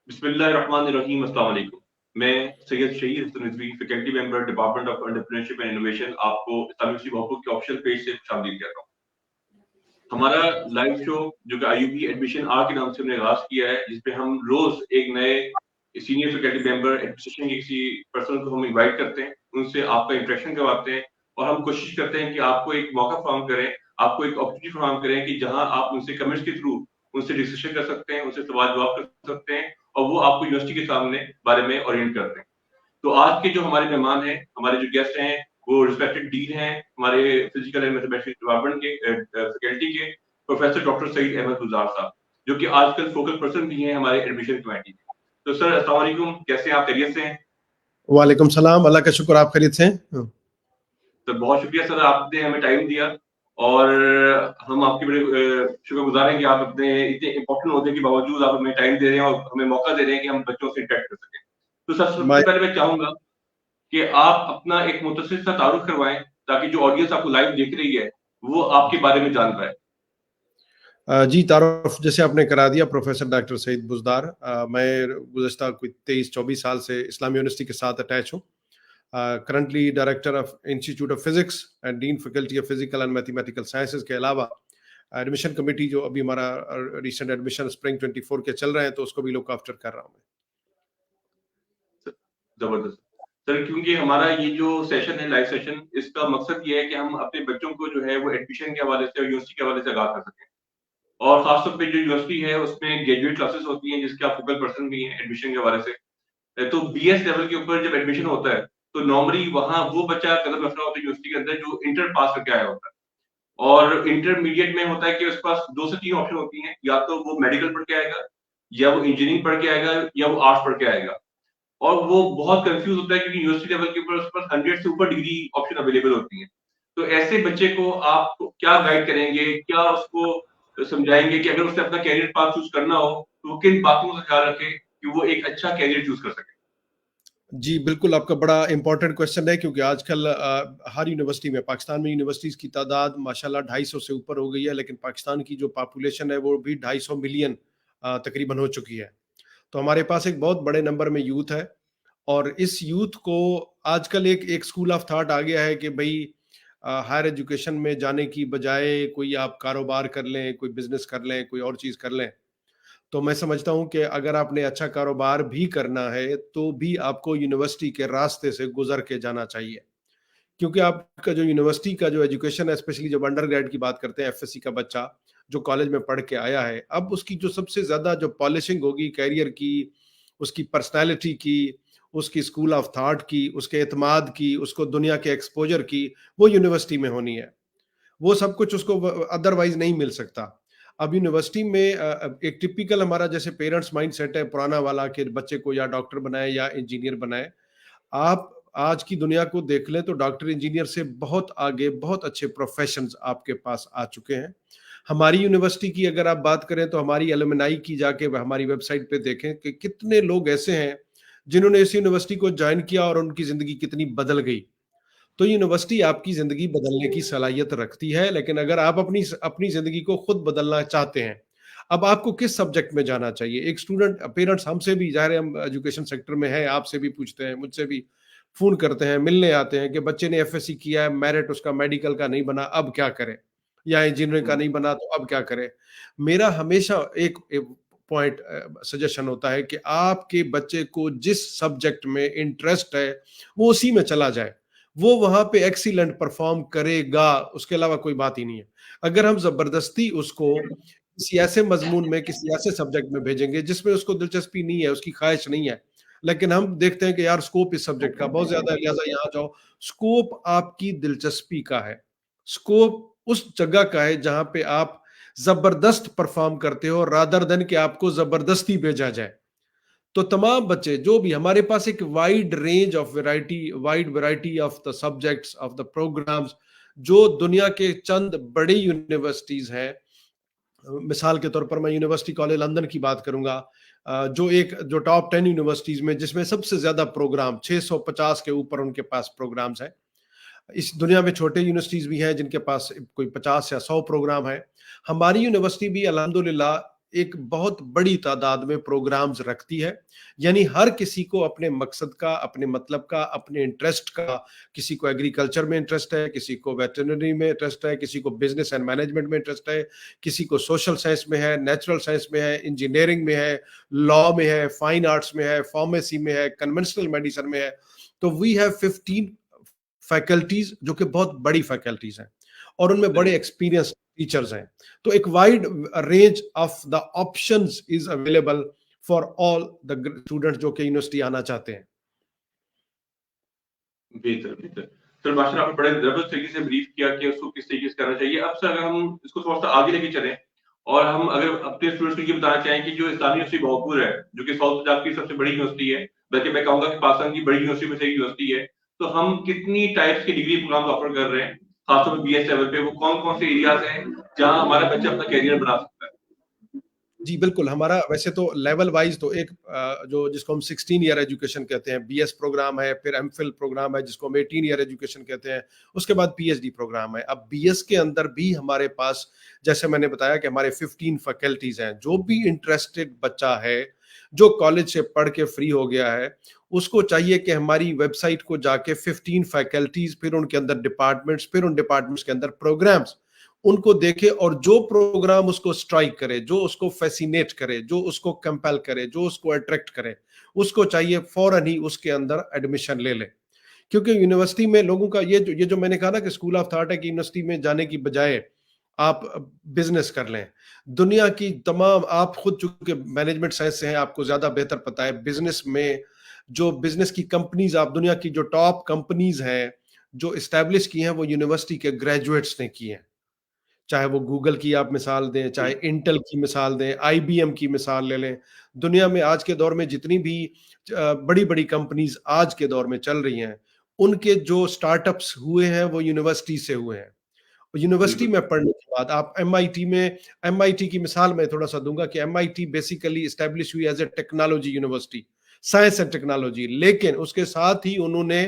बिस्मिल्लाहिर्रहमानिर्रहीम, अस्सलाम वालेकुम। मैं Syed Shahid Hasan Rizvi, faculty member, department of entrepreneurship and innovation, आपको इस्लामिक यूनिवर्सिटी भोपाल के ऑफिशियल पेज से खुशामदीद कहता हूँ। हमारा लाइव शो जो कि आईयूबी एडमिशन आर के नाम से हमने आगाज किया है, जिसपे हम रोज एक नए सीनियर फैकल्टी मेंबर एडमिनिस्ट्रेशन के किसी पर्सन को हम इनवाइट करते हैं, उनसे आपका इंटरेक्शन करवाते हैं और हम कोशिश करते हैं कि आपको एक मौका फराहम करें, आपको एक अपॉर्चुनिटी फराहम करें कि जहां आप उनसे कमेंट्स के थ्रू उनसे डिस्कशन कर सकते हैं, उनसे सवाल जवाब कर सकते हैं और वो आपको यूनिवर्सिटी के सामने बारे में ओरिएंट करते हैं। तो आज के जो हमारे मेहमान हैं, हमारे जो गेस्ट हैं, वो रिस्पेक्टेड डीन हैं हमारे फिजिकल एंड मैथमेटिक्स डिपार्टमेंट के फैकल्टी के प्रोफेसर डॉक्टर सईद अहमद गुलजार साहब, जो कि आजकल फोकल पर्सन भी हैं हमारे एडमिशन कमेटी में। तो सर अस्सलाम वालेकुम, कैसे हैं आप? खैरियत से हैं? वालेकुम सलाम, अल्लाह का शुक्र, आप खैरियत से हैं? तो बहुत शुक्रिया सर, आपने हमें टाइम दिया और हम आपके बड़े शुक्रगुजार हैं कि आप अपने इतने इंपॉर्टेंट होने के बावजूद आप हमें टाइम दे रहे हैं और हमें मौका दे रहे हैं कि हम बच्चों से इंटरेक्ट कर सकें। तो सर सबसे पहले मैं चाहूंगा कि आप अपना एक मुख्तसर सा तारुफ करवाएं ताकि जो ऑडियंस आपको लाइव देख रही है वो आपके बारे में जान पाए। जी, तारुफ जैसे आपने करा दिया, प्रोफेसर डॉक्टर सईद बुज़दार। मैं गुज़श्ता कोई 23-24 साल से इस्लामी यूनिवर्सिटी के साथ अटैच हूँ। Currently director of institute of physics and dean faculty of physical and mathematical sciences के अलावा एडमिशन कमेटी जो अभी हमारा रिसेंट एडमिशन स्प्रिंग 24 के चल रहे हैं, तो उसको भी लुक आफ्टर कर रहा हूँ मैं। जबरदस्त सर, क्योंकि हमारा ये जो सेशन है लाइव सेशन, इसका मकसद ये है कि हम अपने बच्चों को जो है वो एडमिशन के हवाले से और यूनिवर्सिटी के हवाले से आगाह कर सकें। और खासतौर पे जो यूनिवर्सिटी है उसमें ग्रेजुएट क्लासेस होती हैं जिसके आप फोकल पर्सन भी हैं एडमिशन के हवाले से। तो बीएस लेवल के ऊपर जब एडमिशन होता है तो नॉर्मली वहां वो बच्चा कदम रख रहा होता है यूनिवर्सिटी के अंदर जो इंटर पास करके आया होता है, और इंटरमीडिएट में होता है कि उसके पास 2 से 3 ऑप्शन होती हैं, या तो वो मेडिकल पढ़ के आएगा, या वो इंजीनियरिंग पढ़ के आएगा, या वो आर्ट्स पढ़ के आएगा। और वो बहुत कंफ्यूज होता है क्योंकि यूनिवर्सिटी लेवल के ऊपर उसके पास 100 से ऊपर डिग्री ऑप्शन अवेलेबल होती हैं। तो ऐसे बच्चे को आप क्या गाइड करेंगे, क्या उसको समझाएंगे कि अगर उसे अपना कैरियर पाथ चूज करना हो तो वो किन बातों का ख्याल रखे कि वो एक अच्छा कैरियर चूज कर सके? जी, बिल्कुल, आपका बड़ा इंपॉर्टेंट क्वेश्चन है, क्योंकि आजकल हर यूनिवर्सिटी में, पाकिस्तान में यूनिवर्सिटीज़ की तादाद माशाल्लाह 250 से ऊपर हो गई है, लेकिन पाकिस्तान की जो पॉपुलेशन है वो भी 250 मिलियन तकरीबन हो चुकी है। तो हमारे पास एक बहुत बड़े नंबर में यूथ है, और इस यूथ को आजकल एक एक स्कूल ऑफ थॉट आ गया है कि भाई हायर एजुकेशन में जाने की बजाय कोई आप कारोबार कर लें, कोई बिजनेस कर लें, कोई और चीज़ कर लें। तो मैं समझता हूँ कि अगर आपने अच्छा कारोबार भी करना है तो भी आपको यूनिवर्सिटी के रास्ते से गुजर के जाना चाहिए, क्योंकि आपका जो यूनिवर्सिटी का जो एजुकेशन है, स्पेशली जब अंडर ग्रेड की बात करते हैं, एफएससी का बच्चा जो कॉलेज में पढ़ के आया है, अब उसकी जो सबसे ज़्यादा जो पॉलिशिंग होगी कैरियर की, उसकी पर्सनैलिटी की, उसकी स्कूल ऑफ थॉट की, उसके एतमाद की, उसको दुनिया के एक्सपोजर की, वो यूनिवर्सिटी में होनी है। वो सब कुछ उसको अदरवाइज नहीं मिल सकता। अब यूनिवर्सिटी में एक टिपिकल हमारा जैसे पेरेंट्स माइंडसेट है पुराना वाला कि बच्चे को या डॉक्टर बनाए या इंजीनियर बनाए। आप आज की दुनिया को देख लें तो डॉक्टर इंजीनियर से बहुत आगे बहुत अच्छे प्रोफेशंस आपके पास आ चुके हैं। हमारी यूनिवर्सिटी की अगर आप बात करें तो हमारी एलुमनाई की जाके हमारी वेबसाइट पे देखें कि कितने लोग ऐसे हैं जिन्होंने इस यूनिवर्सिटी को ज्वाइन किया और उनकी जिंदगी कितनी बदल गई। तो यूनिवर्सिटी आपकी ज़िंदगी बदलने की सलाहियत रखती है, लेकिन अगर आप अपनी अपनी ज़िंदगी को खुद बदलना चाहते हैं, अब आपको किस सब्जेक्ट में जाना चाहिए? एक स्टूडेंट पेरेंट्स हमसे भी, ज़ाहिर है हम एजुकेशन सेक्टर में हैं, आपसे भी पूछते हैं, मुझसे भी फ़ोन करते हैं, मिलने आते हैं कि बच्चे ने एफएससी किया है, मेरिट उसका मेडिकल का नहीं बना, अब क्या करें? या इंजीनियरिंग का नहीं बना तो अब क्या करें? मेरा हमेशा एक पॉइंट सजेशन होता है कि आपके बच्चे को जिस सब्जेक्ट में इंटरेस्ट है, वो उसी में चला जाए। वो वहां पे एक्सीलेंट परफॉर्म करेगा, उसके अलावा कोई बात ही नहीं है। अगर हम जबरदस्ती उसको किसी ऐसे मजमून में, किसी ऐसे सब्जेक्ट में भेजेंगे जिसमें उसको दिलचस्पी नहीं है, उसकी ख्वाहिश नहीं है, लेकिन हम देखते हैं कि यार स्कोप इस सब्जेक्ट का बहुत ज्यादा है, लिहाजा यहाँ जाओ। स्कोप आपकी दिलचस्पी का है, स्कोप उस जगह का है जहां पे आप जबरदस्त परफॉर्म करते हो, रादर देन कि आपको जबरदस्ती भेजा जाए। तो तमाम बच्चे जो भी, हमारे पास एक wide range of wide variety of the subjects of the programmes, जो दुनिया के चंद बड़ी यूनिवर्सिटीज हैं। मिसाल के तौर पर मैं यूनिवर्सिटी कॉलेज लंदन की बात करूंगा, जो टॉप 10 यूनिवर्सिटीज में, जिसमें सबसे ज्यादा प्रोग्राम 650 के ऊपर उनके पास प्रोग्राम्स हैं। इस दुनिया में छोटे यूनिवर्सिटीज भी हैं जिनके पास कोई 50 या 100 प्रोग्राम है। हमारी यूनिवर्सिटी भी अल्हम्दुलिल्लाह एक बहुत बड़ी तादाद में प्रोग्राम्स रखती है, यानी हर किसी को अपने मकसद का, अपने मतलब का, अपने इंटरेस्ट का, किसी को एग्रीकल्चर में इंटरेस्ट है, किसी को वेटरनरी में इंटरेस्ट है, किसी को बिजनेस एंड मैनेजमेंट में इंटरेस्ट है, किसी को सोशल साइंस में है, नेचुरल साइंस में है, इंजीनियरिंग में है, लॉ में है, फाइन आर्ट्स में है, फार्मेसी में है, कन्वेंशनल मेडिसिन में है। तो वी हैव 15 फैकल्टीज जो कि बहुत बड़ी फैकल्टीज हैं और उनमें बड़े एक्सपीरियंस टीचर्स हैं। तो एक wide range of the options is available for all the students जो कि यूनिवर्सिटी आना चाहते हैं। बेहतर बेहतर सर, मास्टर आपने बड़े जबरदस्त तरीके से ब्रीफ किया कि उसको किस तरीके से करना चाहिए। अब सर अगर हम इसको थोड़ा सा आगे लेके चलें और हम अगर अपने स्टूडेंट्स को ये बताना चाहें कि जो इस्लामी यूनिवर्सिटी भोजपुर है, जो कि साउथ पंजाब की सबसे बड़ी यूनिवर्सिटी है, बल्कि मैं कहूंगा कि पाकिस्तान की बड़ी यूनिवर्सिटी में से एक यूनिवर्सिटी है, तो हम कितनी टाइप्स के डिग्री प्रोग्राम ऑफर कर रहे हैं, खासतौर पर बीएस लेवल पे, वो कौन कौन से एरियाज हैं जहां हमारा बच्चा अपना कैरियर बना सकता है? जी बिल्कुल, हमारा वैसे तो लेवल वाइज तो एक जो जिसको हम 16 ईयर एजुकेशन कहते हैं, बीएस प्रोग्राम है, फिर एमफिल प्रोग्राम है जिसको हम 18 ईयर एजुकेशन कहते हैं, उसके बाद पीएचडी प्रोग्राम है। अब बीएस के अंदर भी हमारे पास, जैसे मैंने बताया कि हमारे 15 फैकल्टीज हैं। जो भी इंटरेस्टेड बच्चा है जो कॉलेज से पढ़ के फ्री हो गया है, उसको चाहिए कि हमारी वेबसाइट को जाके 15 फैकल्टीज, फिर उनके अंदर डिपार्टमेंट्स, फिर उन डिपार्टमेंट्स के अंदर प्रोग्राम्स, उनको देखे और जो प्रोग्राम उसको स्ट्राइक करे, जो उसको फैसिनेट करे, जो उसको कंपेल करे, जो उसको अट्रैक्ट करे, उसको चाहिए फौरन ही उसके अंदर एडमिशन ले ले। क्योंकि यूनिवर्सिटी में लोगों का ये जो मैंने कहा ना कि स्कूल ऑफ थॉट है कि यूनिवर्सिटी में जाने की बजाय आप बिजनेस कर लें। दुनिया की तमाम, आप खुद चूंकि मैनेजमेंट साइंस से हैं, आपको ज्यादा बेहतर पता है, बिजनेस में जो बिजनेस की कंपनीज, आप दुनिया की जो टॉप कंपनीज हैं जो इस्टेब्लिश की हैं, वो यूनिवर्सिटी के ग्रेजुएट्स ने की हैं। चाहे वो गूगल की आप मिसाल दें, चाहे इंटेल की मिसाल दें, आईबीएम की मिसाल ले लें। दुनिया में आज के दौर में जितनी भी बड़ी बड़ी कंपनीज आज के दौर में चल रही हैं, उनके जो स्टार्टअप्स हुए हैं वो यूनिवर्सिटी से हुए हैं। यूनिवर्सिटी बिल्कुल में पढ़ने के बाद आप एमआईटी में, एमआईटी की मिसाल मैं थोड़ा सा दूंगा कि एमआईटी बेसिकली एस्टेब्लिश हुई as a technology university, science and technology, लेकिन उसके साथ ही उन्होंने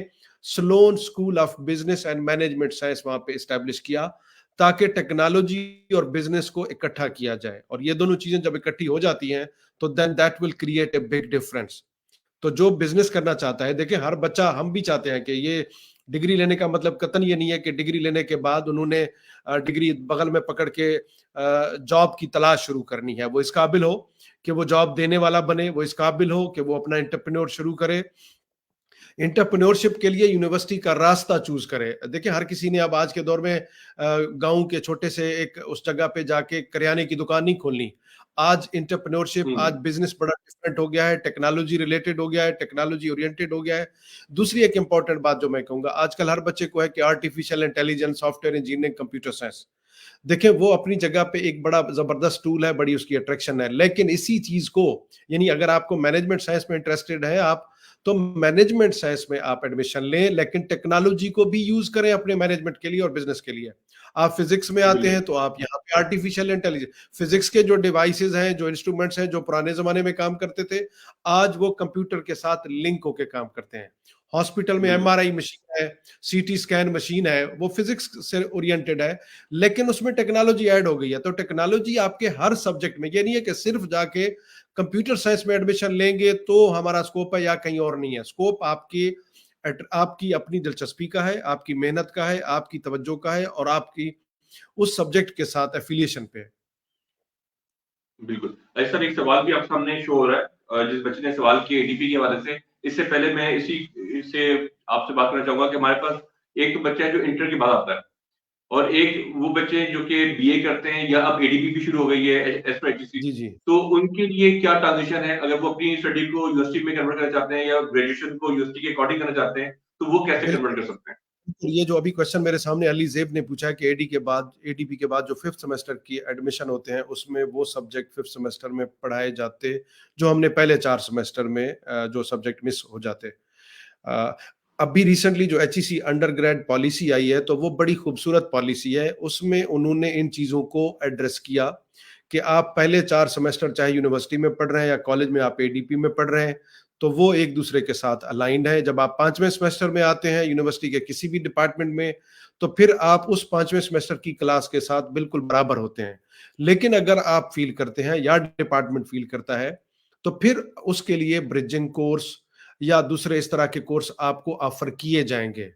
Sloan school of business and management science वहां पे एस्टेब्लिश किया, ताकि टेक्नोलॉजी और बिजनेस को इकट्ठा किया जाए। और ये दोनों चीजें जब इकट्ठी हो जाती हैं तो then that will create a big difference. तो जो बिजनेस करना चाहता है, देखिए हर बच्चा, हम भी चाहते हैं कि ये डिग्री लेने का मतलब कतन ये नहीं है कि डिग्री लेने के बाद उन्होंने डिग्री बगल में पकड़ के जॉब की तलाश शुरू करनी है। वो इस काबिल हो कि वो जॉब देने वाला बने, वो इस काबिल हो कि वो अपना एंटरप्रेन्योर शुरू करे। एंटरप्रेन्योरशिप के लिए यूनिवर्सिटी का रास्ता चूज करे। देखिए हर किसी ने अब आज के दौर में गांव के छोटे से एक उस जगह पे जाके करियाने की दुकान नहीं खोलनी। आज एंटरप्रेन्योरशिप, आज बिजनेस बड़ा डिफरेंट हो गया है, टेक्नोलॉजी रिलेटेड हो गया है, टेक्नोलॉजी ओरिएंटेड हो गया है। दूसरी एक इंपॉर्टेंट बात जो मैं कहूंगा, आजकल हर बच्चे को है कि artificial intelligence, software engineering, computer science, देखिए वो अपनी जगह पे एक बड़ा जबरदस्त टूल है, बड़ी उसकी अट्रैक्शन है। लेकिन इसी चीज को, यानी अगर आपको मैनेजमेंट साइंस में इंटरेस्टेड है आप, तो मैनेजमेंट साइंस में आप एडमिशन लें, लेकिन टेक्नोलॉजी को भी यूज करें अपने मैनेजमेंट के लिए और बिजनेस के लिए। आप फिजिक्स में आते हैं तो आप यहाँ पे आर्टिफिशियल इंटेलिजेंस, फिजिक्स के जो डिवाइसेस हैं, जो इंस्ट्रूमेंट्स हैं, जो पुराने जमाने में काम करते थे, आज वो कंप्यूटर के साथ लिंक होकर काम करते हैं। हॉस्पिटल में एमआरआई मशीन है, सीटी स्कैन मशीन है, वो फिजिक्स से ओरिएंटेड है, लेकिन उसमें टेक्नोलॉजी ऐड हो गई है। तो टेक्नोलॉजी आपके हर सब्जेक्ट में, ये नहीं है कि सिर्फ जाके कंप्यूटर साइंस में एडमिशन लेंगे तो हमारा स्कोप है या कहीं और नहीं है। स्कोप आपकी अपनी दिलचस्पी का है, आपकी मेहनत का है, आपकी तवज्जो का है और आपकी उस सब्जेक्ट के साथ एफिलिएशन पे। बिल्कुल। सर एक सवाल भी आप सामने शो हो रहा है, जिस बच्चे ने सवाल किया एडीपी के हवाले से। इससे पहले मैं इससे आपसे बात करना चाहूंगा कि हमारे पास एक तो बच्चा है जो इंटर के बाद आता है, और एक वो बच्चे जो कि बीए करते हैं या अब एडीपी भी शुरू हो गई है एज पर एचईसी, जी जी तो उनके लिए क्या ट्रांजिशन है? अगर वो अपनी स्टडी को यूनिवर्सिटी में कन्वर्ट करना चाहते हैं या ग्रेजुएशन को यूनिवर्सिटी के अकॉर्डिंग करना चाहते हैं, तो वो कैसे कन्वर्ट कर सकते हैं? ये जो अभी क्वेश्चन मेरे सामने अली जेब ने पूछा है कि एडीपी के बाद जो 5th सेमेस्टर की एडमिशन होते हैं, उसमें वो सब्जेक्ट 5th सेमेस्टर में पढ़ाए जाते जो हमने पहले 4 सेमेस्टर में जो सब्जेक्ट मिस हो जाते। अभी रिसेंटली जो एचईसी अंडर ग्रेड पॉलिसी आई है, तो वो बड़ी खूबसूरत पॉलिसी है। उसमें उन्होंने इन चीज़ों को एड्रेस किया कि आप पहले 4 सेमेस्टर चाहे यूनिवर्सिटी में पढ़ रहे हैं या कॉलेज में आप एडीपी में पढ़ रहे हैं, तो वो एक दूसरे के साथ अलाइंड है। जब आप 5वें सेमेस्टर में आते हैं यूनिवर्सिटी के किसी भी डिपार्टमेंट में, तो फिर आप उस 5वें सेमेस्टर की क्लास के साथ बिल्कुल बराबर होते हैं। लेकिन अगर आप फील करते हैं या डिपार्टमेंट फील करता है, तो फिर उसके लिए ब्रिजिंग कोर्स या दूसरे इस तरह के कोर्स आपको ऑफर किए जाएंगे।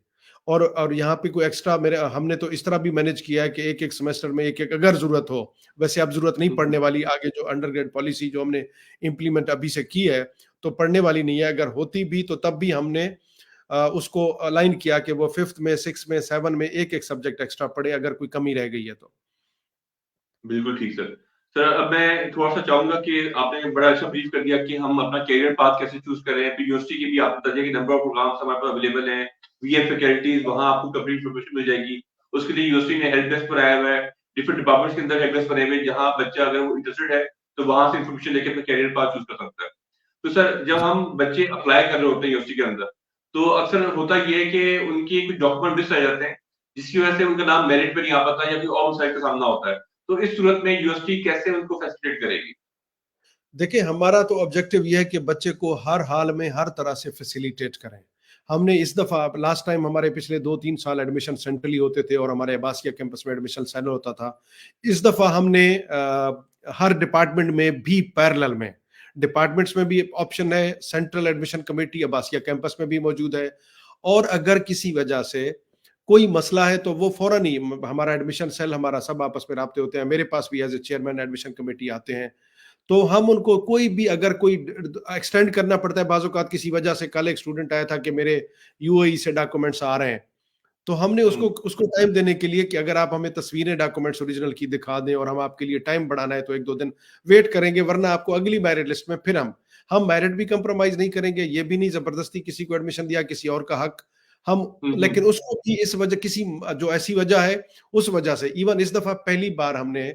और यहाँ पे कोई एक्स्ट्रा मेरे हमने तो इस तरह भी मैनेज किया है कि एक एक सेमेस्टर में एक एक अगर जरूरत हो, वैसे अब जरूरत नहीं पड़ने वाली, आगे जो अंडरग्रेड पॉलिसी जो हमने इम्प्लीमेंट अभी से की है तो पढ़ने वाली नहीं है, अगर होती भी तो तब भी हमने उसको अलाइन किया कि वो 5th में 6th में 7 में एक एक सब्जेक्ट एक्स्ट्रा पढ़े अगर कोई कमी रह गई है तो। बिल्कुल ठीक सर। सर अब मैं थोड़ा-सा चाहूँगा कि आपने बड़ा अच्छा ब्रीफ कर दिया कि हम अपना करियर पाथ कैसे चूज़ कर रहे हैं। फिर यूनिवर्सिटी की भी आपने बताया कि नंबर ऑफ प्रोग्राम्स हमारे पास अवेलेबल हैं, वीए फैकल्टीज़ वहाँ आपको कंप्लीट इन्फॉर्मेशन मिल जाएगी। उसके लिए यूनिवर्सिटी ने हेल्प डेस्क बनाया हुआ है, डिफरेंट डिपार्टमेंट्स के अंदर हेल्प डेस्क बने हुए हैं, जहाँ बच्चा अगर वो इंटरेस्टेड है, तो वहाँ से इन्फॉर्मेशन लेके अपना करियर पाथ चूज़ कर सकता है। तो सर जब हम बच्चे अप्लाई कर रहे होते हैं यूनिवर्सिटी के अंदर, तो अक्सर होता ये है कि उनकी कुछ डॉक्यूमेंट मिस रह जाते हैं, जिसकी वजह से उनका नाम मेरिट पे नहीं आ पाता या फिर और मसाइल का सामना होता है। तो इस सूरत में यूनिवर्सिटी कैसे उनको फैसिलिटेट करेगी? देखिए, हमारा तो ऑब्जेक्टिव ये है कि बच्चे को हर हाल में हर तरह से फैसिलिटेट करें। हमने इस दफ़ा लास्ट टाइम हमारे पिछले 2-3 साल एडमिशन सेंट्रली होते थे और हमारे अब्बासिया कैंपस में एडमिशन सेंटर होता था। इस दफ़ा हमने हर डिपार्टमेंट में भी पैरेलल में, डिपार्टमेंट्स में भी ऑप्शन है, central admission committee Abbasiya campus में भी मौजूद है। और अगर किसी वजह से कोई मसला है तो वो फौरन ही हमारा एडमिशन सेल, हमारा सब आपस में राब्ते होते हैं। मेरे पास भी as a chairman admission committee आते हैं, तो हम उनको कोई भी अगर कोई एक्सटेंड करना पड़ता है, बाज़-औक़ात किसी वजह से कल एक स्टूडेंट आया था कि मेरे यूएई से डॉक्यूमेंट्स आ रहे हैं, तो हमने हुँ, उसको उसको टाइम देने के लिए कि अगर आप हमें तस्वीरें डॉक्यूमेंट्स ओरिजिनल की दिखा दें और हम आपके लिए टाइम बढ़ाना है तो 1-2 दिन वेट करेंगे, वरना आपको अगली मेरिट लिस्ट में फिर हम मेरिट भी कंप्रोमाइज़ नहीं करेंगे, ये भी नहीं ज़बरदस्ती किसी को एडमिशन दिया, किसी और का हक हम, हुँ, लेकिन हुँ, उसको भी इस वजह किसी जो ऐसी वजह है, उस वजह से इवन इस दफ़ा पहली बार हमने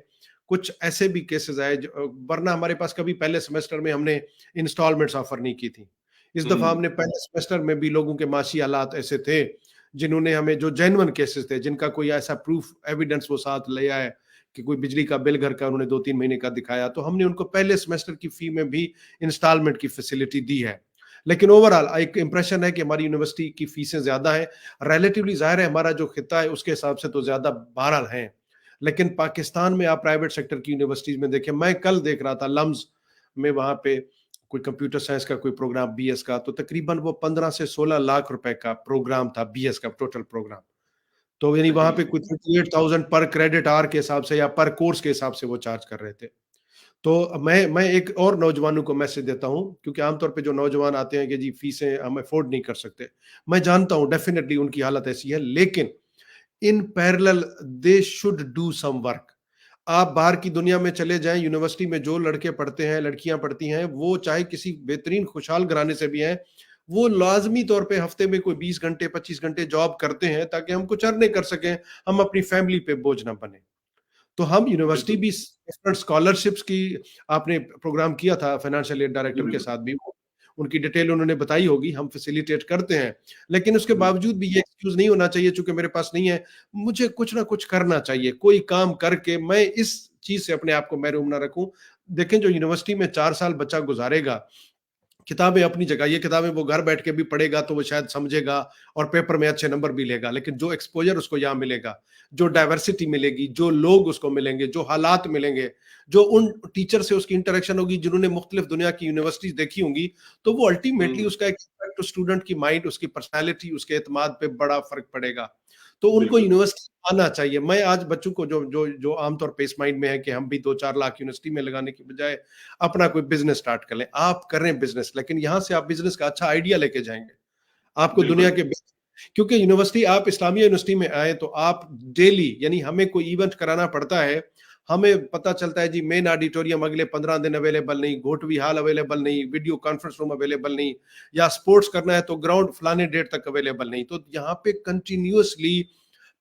कुछ ऐसे भी केसेस आए वरना हमारे पास कभी पहले सेमेस्टर में हमने इंस्टॉलमेंट्स ऑफर नहीं की थी। इस दफा हुँ, हमने पहले सेमेस्टर में भी लोगों के माशी हालात ऐसे थे जिन्होंने हमें, जो जेन्युइन केसेस थे, जिनका कोई ऐसा प्रूफ एविडेंस वो साथ ले आए कि कोई बिजली का बिल घर का उन्होंने 2-3 महीने का दिखाया, तो हमने उनको पहले सेमेस्टर की फी में भी इंस्टॉलमेंट की फैसिलिटी दी है। लेकिन ओवरऑल एक इंप्रेशन है कि हमारी यूनिवर्सिटी की फीसें ज्यादा है, रिलेटिवली जाहिर है हमारा जो खिता है उसके हिसाब से तो ज्यादा बहरहाल है। लेकिन पाकिस्तान में आप प्राइवेट सेक्टर की यूनिवर्सिटीज में देखें, मैं कल देख रहा था लम्स में, वहां पे कोई कंप्यूटर साइंस का कोई प्रोग्राम बीएस का, तो तकरीबन वो 15 से 16 लाख रुपए का प्रोग्राम था, बीएस का टोटल प्रोग्राम। तो यानी अच्छा वहां जी। पे कुछ 38,000 पर क्रेडिट आवर के हिसाब से या पर कोर्स के हिसाब से वो चार्ज कर रहे थे। तो मैं एक और नौजवानों को मैसेज देता हूं, क्योंकि आमतौर पे जो नौजवान आते हैं कि जी फीसें हम अफोर्ड नहीं कर सकते, मैं जानता हूं डेफिनेटली उनकी हालत ऐसी है, लेकिन in parallel they should do some work. आप बाहर की दुनिया में चले जाएं, यूनिवर्सिटी में जो लड़के पढ़ते हैं, लड़कियां पढ़ती हैं, वो चाहे किसी बेहतरीन खुशहाल घराने से भी हैं, वो लाजमी तौर पे हफ्ते में कोई 20 घंटे 25 घंटे जॉब करते हैं ताकि हम कुछ अर्निंग कर सकें, हम अपनी फैमिली पे बोझ ना बने। तो हम यूनिवर्सिटी बिल्कुल, भी डिफरेंट स्कॉलरशिप्स की, आपने प्रोग्राम किया था फाइनेंशियल एड जी डायरेक्टर के बिल्कुल, साथ भी, उनकी डिटेल उन्होंने बताई होगी, हम फैसिलिटेट करते हैं। लेकिन उसके हुँ, बावजूद भी ये एक्सक्यूज नहीं होना चाहिए चूंकि मेरे पास नहीं है, मुझे कुछ ना कुछ करना चाहिए, कोई काम करके मैं इस चीज से अपने आप को महरूम ना रखूं। देखें, जो यूनिवर्सिटी में 4 साल बच्चा गुजारेगा, किताबें अपनी जगह, ये किताबें वो घर बैठ के भी पढ़ेगा तो वो शायद समझेगा और पेपर में अच्छे नंबर भी लेगा, लेकिन जो एक्सपोजर उसको यहाँ मिलेगा, जो डाइवर्सिटी मिलेगी, जो लोग उसको मिलेंगे, जो हालात मिलेंगे, जो उन टीचर से उसकी इंटरेक्शन होगी जिन्होंने मुख्तलिफ दुनिया की यूनिवर्सिटीज देखी होंगी, तो वो अल्टीमेटली हुँ, उसका एक इम्पैक्ट स्टूडेंट की माइंड, उसकी पर्सनैलिटी, उसके एतमाद पे बड़ा फर्क पड़ेगा। तो उनको बिल्कुल, यूनिवर्सिटी आना चाहिए। मैं आज बच्चों को जो जो जो आमतौर पे इस माइंड में है कि हम भी 2-4 लाख यूनिवर्सिटी में लगाने की बजाय अपना कोई बिजनेस स्टार्ट कर लें। आप कर रहे हैं बिजनेस, लेकिन यहाँ से आप बिजनेस का अच्छा आइडिया लेके जाएंगे, आपको दुनिया बिल्कुल, के क्योंकि यूनिवर्सिटी, आप इस्लामिया यूनिवर्सिटी में आए तो आप डेली, यानी हमें कोई इवेंट कराना पड़ता है, हमें पता चलता है जी मेन ऑडिटोरियम अगले 15 दिन अवेलेबल नहीं, घोटवी हॉल अवेलेबल नहीं, वीडियो कॉन्फ्रेंस रूम अवेलेबल नहीं, या स्पोर्ट्स करना है तो ग्राउंड फलाने डेट तक अवेलेबल नहीं। तो यहाँ पे कंटिन्यूअसली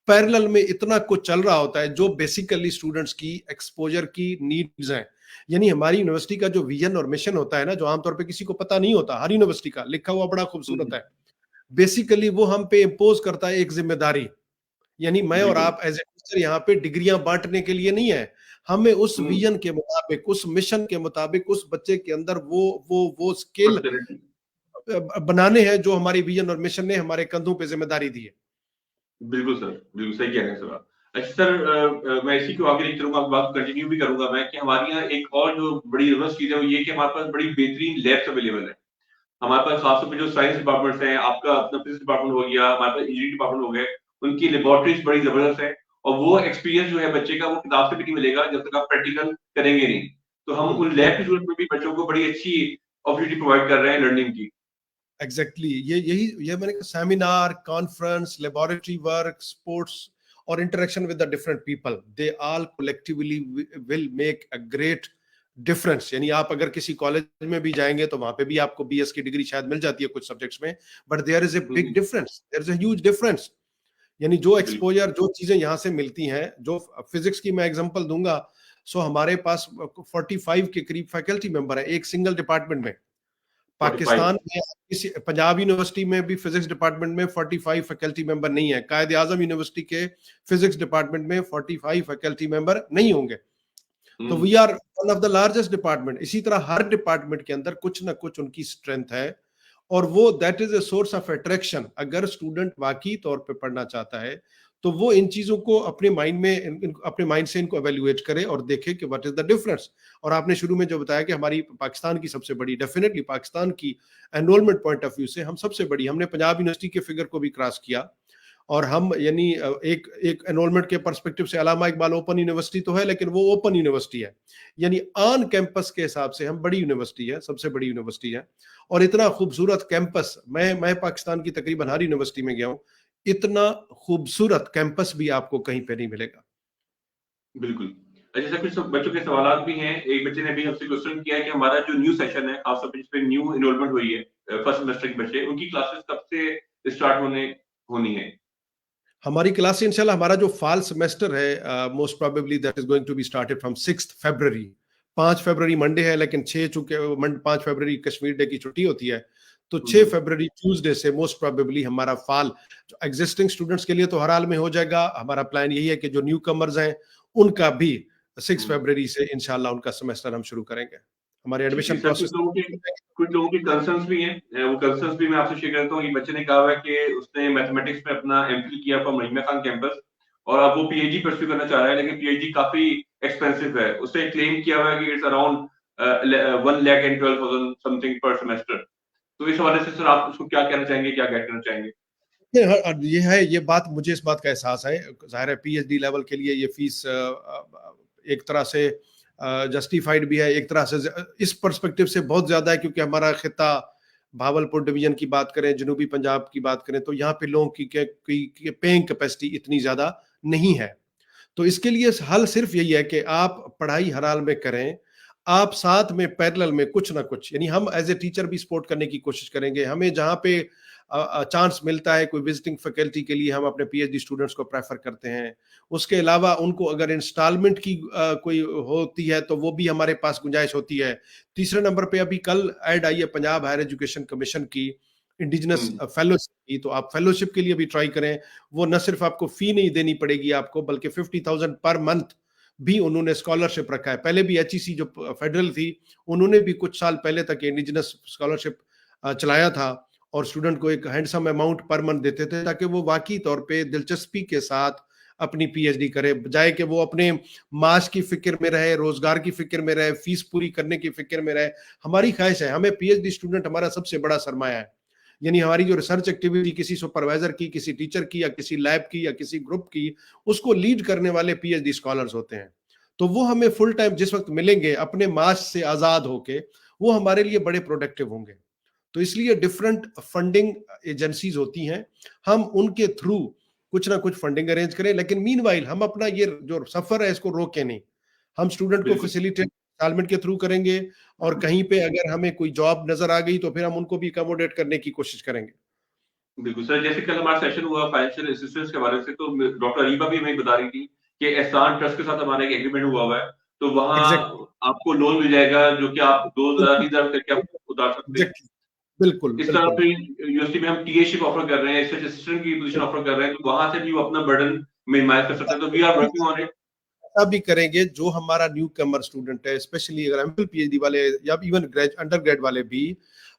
पैरेलल में इतना कुछ चल रहा होता है जो बेसिकली स्टूडेंट्स की एक्सपोजर की नीड्स हैं। यानी हमारी यूनिवर्सिटी का जो विजन और मिशन होता है ना, जो आमतौर पे किसी को पता नहीं होता, हर यूनिवर्सिटी का लिखा हुआ बड़ा खूबसूरत हुँ, है, बेसिकली वो हम पे इम्पोज करता है एक जिम्मेदारी। यानी मैं और बिल्कुल, आप एज ए टीचर यहाँ पे डिग्रियां बांटने के लिए नहीं है, हमें उस हुँ, विजन के मुताबिक, उस मिशन के मुताबिक, उस बच्चे के अंदर वो स्किल पर्सनैलिटी बनाने हैं जो हमारी विजन और मिशन ने हमारे कंधों पे जिम्मेदारी दी है। बिल्कुल सर, बिल्कुल सही कह रहे हैं सर आप। अच्छा सर, मैं इसी को आगे नहीं करूंगा, बात कंटिन्यू भी करूंगा मैं कि हमारे यहाँ एक और जो बड़ी जबरदस्त चीज है वो ये कि हमारे पास बड़ी बेहतरीन लैब्स अवेलेबल है। हमारे पास खासतौर पे जो साइंस डिपार्टमेंट्स हैं, आपका अपना फिजिक्स डिपार्टमेंट हो गया, हमारे पास इंजीनियरिंग डिपार्टमेंट हो गए, उनकी लेबोरेटरीज बड़ी जबरदस्त है। और वो एक्सपीरियंस जो है बच्चे का वो किताब से भी नहीं मिलेगा जब तक आप प्रैक्टिकल करेंगे नहीं। तो हम उन लैब की सूरत में भी बच्चों को बड़ी अच्छी अपॉर्चुनिटी प्रोवाइड कर रहे हैं लर्निंग की। एग्जैक्टली ये मैंने कहा, seminar, conference, laboratory work, sports और interaction with the different people, they all collectively will make a great difference. यानी आप अगर किसी कॉलेज में भी जाएंगे तो वहां पे भी आपको बीएस की डिग्री शायद मिल जाती है कुछ सब्जेक्ट्स में, but there is a big difference, there is a huge difference. यानी जो बिल्कुल। एक्सपोजर, जो चीजें यहाँ से मिलती हैं, जो फिजिक्स की मैं एग्जांपल दूंगा, सो हमारे पास 45 के करीब फैकल्टी मेंबर है एक सिंगल डिपार्टमेंट में। 45। पाकिस्तान में किसी पंजाब यूनिवर्सिटी में भी फिजिक्स डिपार्टमेंट में 45 फैकल्टी मेंबर नहीं है। कायद आजम यूनिवर्सिटी के फिजिक्स डिपार्टमेंट में 45 फैकल्टी मेंबर नहीं होंगे। तो we are one of the largest department. इसी तरह हर डिपार्टमेंट के अंदर कुछ ना कुछ उनकी स्ट्रेंथ है, और वो that is a source of attraction. अगर स्टूडेंट वाकई तौर पे पढ़ना चाहता है तो वो इन चीजों को अपने माइंड में अपने माइंड से इनको एवेल्युएट करे और देखे कि व्हाट इज द डिफरेंस। और आपने शुरू में जो बताया कि हमारी पाकिस्तान की सबसे बड़ी, डेफिनेटली पाकिस्तान की एनरोलमेंट पॉइंट ऑफ व्यू से हम सबसे बड़ी, हमने पंजाब यूनिवर्सिटी के फिगर को भी क्रॉस किया। और हम यानी एक एक एनरोलमेंट के पर्सपेक्टिव से अल्लामा इकबाल ओपन यूनिवर्सिटी तो है, लेकिन वो ओपन यूनिवर्सिटी है, यानी ऑन कैंपस के हिसाब से हम बड़ी यूनिवर्सिटी है, सबसे बड़ी यूनिवर्सिटी है। और इतना खूबसूरत कैंपस, मैं पाकिस्तान की तकरीबन हर यूनिवर्सिटी में गया हूं, इतना खूबसूरत कैंपस भी आपको कहीं पे नहीं मिलेगा। बिल्कुल। अच्छा सर, कुछ बच्चों के सवालात भी हैं। एक बच्चे ने भी हमसे क्वेश्चन किया है कि हमारा जो न्यू सेशन है, खासतौर पे जिसपे न्यू एनरोलमेंट हुई है, फर्स्ट सेमेस्टर के बच्चे, उनकी क्लासेस कब से स्टार्ट होनी है? हमारी क्लास इंशाल्लाह, हमारा जो फॉल सेमेस्टर है, most probably that is going to be started from 6 February. 5 फरवरी मंडे है, लेकिन 6 चूंकि 5 फरवरी कश्मीर डे की छुट्टी होती है, तो 6 फरवरी ट्यूसडे से मोस्ट प्रोबेबली हमारा फॉल एग्जिस्टिंग स्टूडेंट्स के लिए तो हर हाल में हो जाएगा। हमारा प्लान यही है कि जो न्यू कमर्स हैं उनका भी 6 फरवरी से इंशाल्लाह उनका सेमेस्टर हम शुरू करेंगे। हमारे ठीक है एडमिशन सर, प्रोसेस। कुछ लोगों की कंसर्न्स भी हैं। वो कंसर्न्स भी मैं आपसे शेयर करता हूँ। ये बच्चे ने कहा हुआ है कि उसने मैथमेटिक्स में अपना एमफिल किया फ्रॉम रहीमा खान कैंपस, और अब वो पीएचडी परस्यू करना चाह रहा है, लेकिन पीएचडी काफी एक्सपेंसिव है। उसने क्लेम किया हुआ है कि इट्स अराउंड 1,12,000 समथिंग पर सेमेस्टर। तो इस हवाले से सर आप उसको क्या कहना चाहेंगे, क्या गाइड करना चाहेंगे? ये है, ये बात मुझे, इस बात का एहसास है। जाहिर है पीएचडी लेवल के लिए ये फीस एक तरह से जस्टिफाइड भी है, एक तरह से इस पर्सपेक्टिव से बहुत ज्यादा है, क्योंकि हमारा खिता भावलपुर डिवीजन की बात करें, जनूबी पंजाब की बात करें, तो यहाँ पे लोगों की पेइंग कैपेसिटी इतनी ज्यादा नहीं है। तो इसके लिए हल सिर्फ यही है कि आप पढ़ाई हर हाल में करें, आप साथ में पैरेलल में कुछ ना कुछ, यानी हम एज ए टीचर भी सपोर्ट करने की कोशिश करेंगे। हमें जहाँ पे चांस मिलता है कोई विजिटिंग फैकल्टी के लिए, हम अपने पीएचडी स्टूडेंट्स को प्रेफर करते हैं। उसके अलावा उनको अगर इंस्टॉलमेंट की कोई होती है तो वो भी हमारे पास गुंजाइश होती है। तीसरे नंबर पे अभी कल ऐड आई है पंजाब हायर एजुकेशन कमीशन की इंडिजिनस फेलोशिप की, तो आप फेलोशिप के लिए भी ट्राई करें। वो न सिर्फ आपको फी नहीं देनी पड़ेगी आपको, बल्कि 50,000 पर मंथ भी उन्होंने स्कॉलरशिप रखा है। पहले भी एचईसी जो फेडरल थी, उन्होंने भी कुछ साल पहले तक इंडिजिनस स्कॉलरशिप चलाया था, और स्टूडेंट को एक हैंडसम अमाउंट पर मंथ देते थे, ताकि वो वाकई तौर पे दिलचस्पी के साथ अपनी पीएचडी करे, बजाय कि वो अपने माश की फिक्र में रहे, रोजगार की फिक्र में रहे, फीस पूरी करने की फिक्र में रहे। हमारी ख्वाहिश है, हमें पीएचडी स्टूडेंट हमारा सबसे बड़ा सरमाया है। यानी हमारी जो रिसर्च एक्टिविटी किसी सुपरवाइजर की, किसी टीचर की, या किसी लैब की, या किसी ग्रुप की, उसको लीड करने वाले पीएचडी स्कॉलर्स होते हैं। तो वो हमें फुल टाइम जिस वक्त मिलेंगे अपने माश से आजाद होके, वो हमारे लिए बड़े प्रोडक्टिव होंगे। तो इसलिए डिफरेंट फंडिंग एजेंसीज होती हैं, हम उनके थ्रू कुछ ना कुछ फंडिंग अरेंज करें, लेकिन मीनवाइल हम अपना ये जो सफर है इसको रोके नहीं। हम स्टूडेंट को बिल्कुल। फैसिलिटेट इंस्टॉलमेंट के थ्रू करेंगे, और कहीं पे अगर हमें कोई जॉब नजर आ गई तो फिर हम उनको भी अकोमोडेट करने की कोशिश करेंगे। बिल्कुल सर, जैसे कल हमारा सेशन हुआ फाइनेंशियल असिस्टेंस के बारे से, तो डॉक्टर अरीबा भी हमें बता रही थी कि एहसान ट्रस्ट के साथ हमारा एक एग्रीमेंट हुआ है, तो वहाँ एग्जैक्टली, आपको लोन मिल जाएगा जो कि आप 2,000 3,000 करके आप उतार सकते हैं। एग्जैक्टली, बिल्कुल इस तरह बिल्कुल। पे यूनिवर्सिटी में हम टीएशिप ऑफर कर रहे हैं, रिसर्च असिस्टेंट की पोजीशन ऑफर कर रहे हैं, तो वहां से भी वो अपना बर्डन मिनिमाइज कर सकते हैं। तो we are working on it. ऐसा भी करेंगे, जो हमारा न्यू कमर स्टूडेंट है, स्पेशली अगर एमफिल पीएचडी वाले या इवन अंडर ग्रेड वाले भी,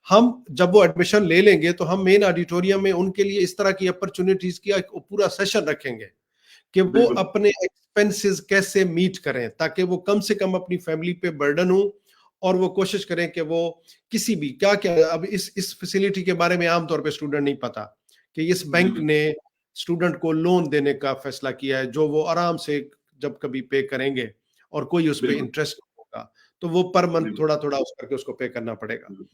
हम जब वो एडमिशन ले लेंगे तो हम मेन ऑडिटोरियम में उनके लिए इस तरह की अपॉर्चुनिटीज की एक पूरा सेशन रखेंगे कि वो बिल्कुल अपने एक्सपेंसेस कैसे मीट करें, ताकि वो कम से कम अपनी फैमिली पे बर्डन हो, और वो कोशिश करें कि वो किसी भी क्या क्या अब इस फैसिलिटी के बारे में आमतौर पे स्टूडेंट नहीं पता कि इस बैंक बिल्कुल ने स्टूडेंट को लोन देने का फैसला किया है, जो वो आराम से जब कभी पे करेंगे और कोई उस पे बिल्कुल इंटरेस्ट होगा, तो वो पर मंथ बिल्कुल थोड़ा थोड़ा उस करके उसको पे करना पड़ेगा। बिल्कुल।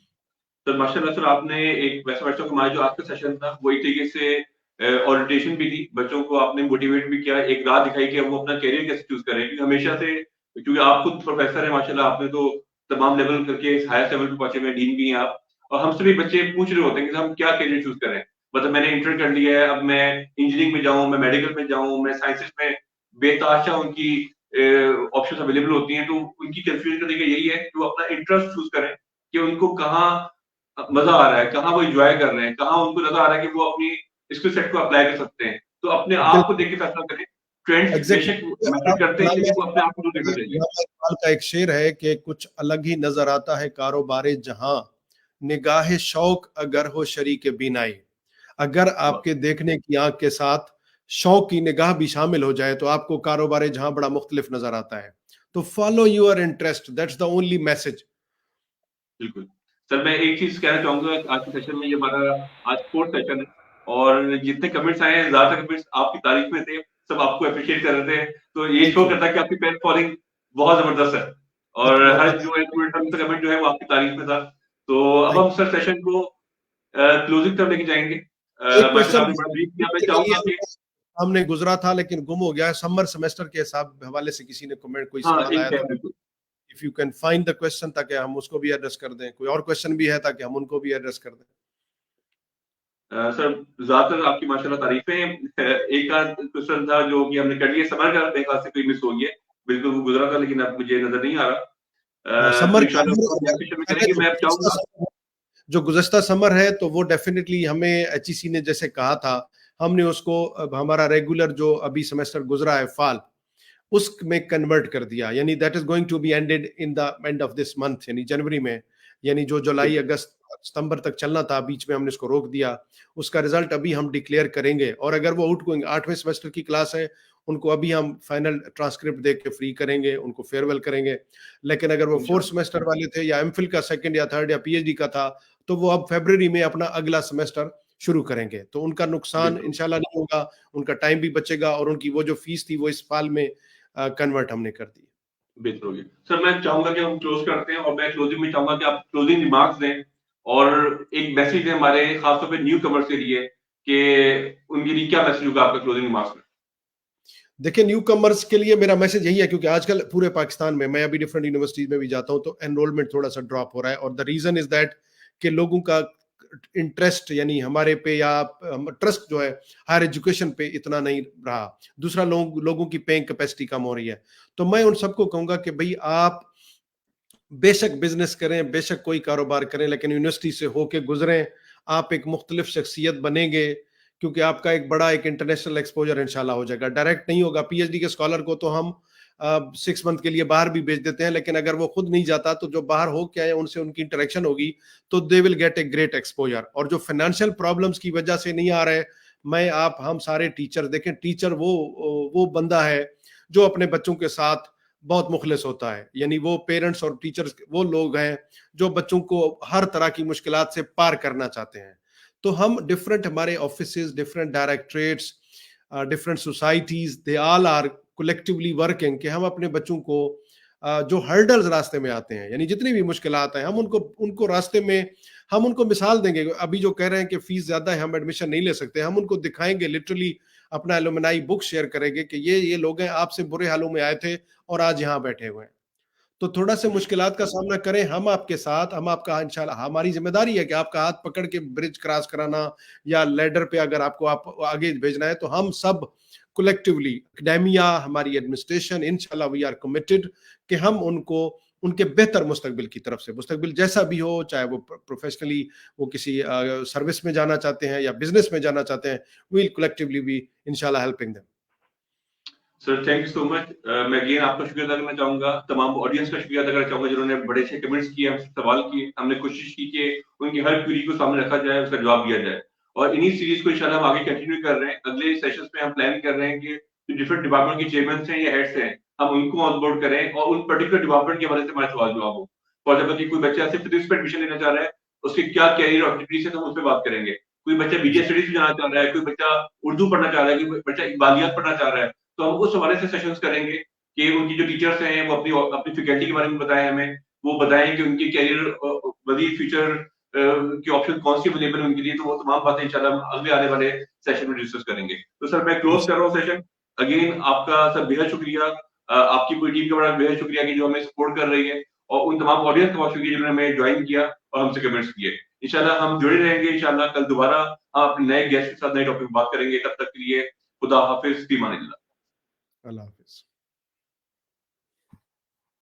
सर माशाल्लाह सर, आपने एक वैसे बच्चों को, हमारा जो आज का सेशन था वो एक तरीके से ओरिएंटेशन भी दी, बच्चों को आपने मोटिवेट भी किया, एक राह दिखाई कि वो अपना करियर कैसे चूज करें, क्योंकि हमेशा से, क्योंकि आप खुद प्रोफेसर हैं माशाल्लाह, आपने तो तमाम लेवल करके हायर लेवल पे पहुंचे हुए, डीन भी हैं आप, और हमसे भी बच्चे पूछ रहे होते हैं कि हम क्या करियर चूज करें, मतलब मैंने इंटर कर लिया है, अब मैं इंजीनियरिंग में जाऊं, मैं मेडिकल में जाऊं, मैं साइंसेस में, बेताशा उनकी ऑप्शन अवेलेबल होती हैं, तो उनकी कंफ्यूजन का तरीका यही है कि वो अपना इंटरेस्ट चूज करें कि उनको कहाँ मजा आ रहा है, कहाँ वो एंजॉय कर रहे हैं, कहाँ उनको लगा आ रहा है कि वो अपनी स्किल सेट को अप्लाई कर सकते हैं, तो अपने आप को बिल्कुल, देख के फैसला करें। ट्रेंड्स बेशक एग्जैक्टली। मैटर करते हैं, लेकिन वो अपने आप को देखना चाहिए। इकबाल का एक शेर है कि कुछ अलग ही नजर आता है कारोबारे जहां, निगाहे शौक अगर हो शरीक बीनाई। अगर वाह, आपके देखने की आंख के साथ शौक की निगाह भी शामिल हो जाए, तो आपको कारोबारे जहां बड़ा मुख्तलिफ नजर आता है। तो follow your interest, that's the only message. बिल्कुल। सर मैं एक चीज कहना चाहूंगा, आज के सेशन में, ये हमारा आज फोर्थ सेशन है, और जितने कमेंट्स आए हैं, ज्यादातर कमेंट्स आपकी तारीफ में थे, सब आपको अप्रिशिएट कर रहे थे, तो ये थैंक शो यू। करता है कि आपकी पेन फॉलोइंग बहुत जबरदस्त है, और हर थैंक जो है कमेंट जो है वो आपकी तारीफ में था। तो अब यू। हम सर सेशन को क्लोजिंग तक लेके जाएंगे। एक माशाल्लाह क्वेश्चन आपने बड़ा ब्रीफ किया, मैं के लिए चाहूंगा कि हमने गुजरा था लेकिन गुम हो गया है, समर सेमेस्टर के हिसाब हवाले से किसी ने कमेंट कोई हाँ सवाल आया एक है था। बिल्कुल। If you can find the question, ताकि हम उसको भी एड्रेस कर दें, कोई और क्वेश्चन भी है ताकि हम उनको भी एड्रेस कर दें। सर ज्यादातर आपकी माशाल्लाह तारीफें, एक आध क्वेश्चन था जो कि हमने कर लिया, समर का मेरे ख्याल से कोई मिस हो गया, बिल्कुल वो गुजरा था, लेकिन अब मुझे नजर नहीं आ रहा। तो समर का इंशाल्लाह उसको हम नेक्स्ट सेशन में मैंने करेंगे। मैं अब चाहूंगा, जो गुज़श्ता समर है, तो वो डेफिनेटली हमें एचईसी ने जैसे कहा था, हमने उसको अब हमारा रेगुलर जो अभी सेमेस्टर गुजरा है फाल, उसमें कन्वर्ट कर दिया, यानी that is going to be ended in the end of this month, यानी जनवरी में। यानी जो जुलाई अगस्त सितंबर तक चलना था, बीच में हमने इसको रोक दिया। उसका रिजल्ट अभी हम डिक्लेयर करेंगे, और अगर वो आउट गोइंग 8वें सेमेस्टर की क्लास है, उनको अभी हम फाइनल ट्रांसक्रिप्ट दे के फ्री करेंगे, उनको फेयरवेल करेंगे। लेकिन अगर वो फोर्थ इंशाल्लाह सेमेस्टर वाले थे, या एमफिल का सेकंड या थर्ड या पीएचडी का था, तो वो अब फरवरी में अपना अगला सेमेस्टर शुरू करेंगे, तो उनका नुकसान बिल्कुल इंशाल्लाह नहीं होगा, उनका टाइम भी बचेगा, और उनकी वो जो फीस थी वो इस साल में कन्वर्ट हमने कर दी। बेहतर हो गया। सर मैं चाहूंगा कि हम क्लोज करते हैं, और मैं क्लोजिंग में चाहूंगा कि आप क्लोजिंग रिमार्क्स दें, और एक मैसेज है हमारे खासतौर पे न्यू कमर्स के लिए, कि उनके लिए क्या मैसेज होगा आपका क्लोजिंग रिमार्क्स में। देखिए, न्यू कमर्स के लिए मेरा मैसेज यही है, क्योंकि आजकल पूरे पाकिस्तान में, मैं अभी डिफरेंट यूनिवर्सिटीज में भी जाता हूं, तो एनरोलमेंट थोड़ा सा ड्रॉप हो रहा है, और द रीजन इज दैट कि लोगों का इंटरेस्ट यानी हमारे पे, या ट्रस्ट जो है हायर एजुकेशन पे इतना नहीं रहा। दूसरा, लोगों की पेइंग कैपेसिटी कम हो रही है। तो मैं उन सबको कहूंगा कि भाई, आप बेशक बिजनेस करें, बेशक कोई कारोबार करें, लेकिन यूनिवर्सिटी से होके गुजरें, आप एक मुख्तलिफ शख्सियत बनेंगे, क्योंकि आपका एक बड़ा एक इंटरनेशनल एक्सपोजर इंशाल्लाह हो जाएगा। डायरेक्ट नहीं होगा, पीएचडी के स्कॉलर को तो हम 6 मंथ के लिए बाहर भी भेज देते हैं, लेकिन अगर वो खुद नहीं जाता, तो जो बाहर हो के आए उनसे उनकी इंटरेक्शन होगी, तो they will get a great exposure. और जो फाइनेंशियल प्रॉब्लम्स की वजह से नहीं आ रहे, मैं आप हम सारे टीचर देखें, टीचर वो बंदा है जो अपने बच्चों के साथ बहुत मुखलिस होता है, यानी वो पेरेंट्स और टीचर्स वो लोग हैं जो बच्चों को हर तरह की मुश्किलात से पार करना चाहते हैं। तो हम डिफरेंट, हमारे offices, different directorates, different societies, they all are collectively working कि हम अपने बच्चों को जो हर्डल्स रास्ते में आते हैं, यानी जितनी भी मुश्किलात हैं, हम उनको उनको रास्ते में हम उनको मिसाल देंगे। अभी जो कह रहे हैं कि फीस ज्यादा है, हम एडमिशन नहीं ले सकते, हम उनको दिखाएंगे, लिटरली अपना एलुमनाई बुक शेयर करेंगे कि ये लोग हैं, आपसे बुरे हालों में आए थे और आज यहाँ बैठे हुए हैं। तो थोड़ा से मुश्किलात का सामना करें, हम आपके साथ, हम आपका इंशाल्लाह, हमारी जिम्मेदारी है कि आपका हाथ पकड़ के ब्रिज क्रॉस कराना, या लेडर पे अगर आपको आप आगे भेजना है, तो हम सब कलेक्टिवली, एकेडेमिया, हमारी एडमिनिस्ट्रेशन, इंशाल्लाह वी आर कमिटेड कि हम उनको उनके बेहतर मुस्तकबिल की तरफ से, मुस्तकबिल जैसा भी हो, चाहे वो प्रोफेशनली वो किसी सर्विस में जाना चाहते हैं या बिजनेस में जाना चाहते हैं, वी विल कलेक्टिवली बी इंशाल्लाह helping them. Sir thank you so much. मैं अगेन आपका शुक्रिया अदा करना चाहूंगा, तमाम ऑडियंस का शुक्रिया अदा करना चाहूंगा, जिन्होंने बड़े अच्छे कमेंट्स किए, हमसे सवाल किए, हमने कोशिश की कि उनकी हर क्वेरी को सामने रखा जाए, उसका जवाब दिया जाए, और इन्हीं सीरीज को इंशाल्लाह हम आगे कंटिन्यू कर रहे हैं। अगले सेशंस में हम प्लान कर रहे हैं कि जो डिफरेंट डिपार्टमेंट के चेयरमैन हैं या हेड्स हैं, हम उनको ऑनबोर्ड करें और उन पर्टिकुलर डिपार्टमेंट के बारे में हमारे सवाल जवाब हो। फॉर एग्जाम्पल कि कोई बच्चा सिर्फ फिजिक्स पे एडमिशन लेना चाह रहा है, उसके क्या कैरियर अपॉर्चुनिटीज है, तो हम उस पर बात करेंगे। कोई बच्चा बीजे स्टडीज में जाना चाह रहा है, कोई बच्चा उर्दू पढ़ना चाह रहा है, कोई बच्चा इबादियात पढ़ना चाह रहा है, तो हम उस हवाले से सेशंस करेंगे कि उनकी जो टीचर्स हैं वो अपनी अपनी फैकल्टी के बारे में बताएं हमें, वो बताएं कि उनकी कैरियर वधी फ्यूचर की ऑप्शन कौन सी अवेलेबल है उनके लिए। तो वो तमाम बातें इंशाल्लाह हम अगले आने वाले सेशन में डिस्कस करेंगे। तो सर मैं क्लोज कर रहा हूँ सेशन। अगेन आपका सर बेहद शुक्रिया, आपकी पूरी टीम का बड़ा बेहद शुक्रिया कि जो हमें सपोर्ट कर रही है, और उन तमाम ऑडियंस का बहुत शुक्रिया जिन्होंने हमें ज्वाइन किया और हमसे कमेंट्स किए। इंशाल्लाह हम जुड़े रहेंगे, इंशाल्लाह कल दोबारा हम अपने नए गेस्ट के साथ नए टॉपिक पर बात करेंगे। तब तक के लिए खुदा हाफिज, फी अमानिल्लाह। अल्लाह हाफिज।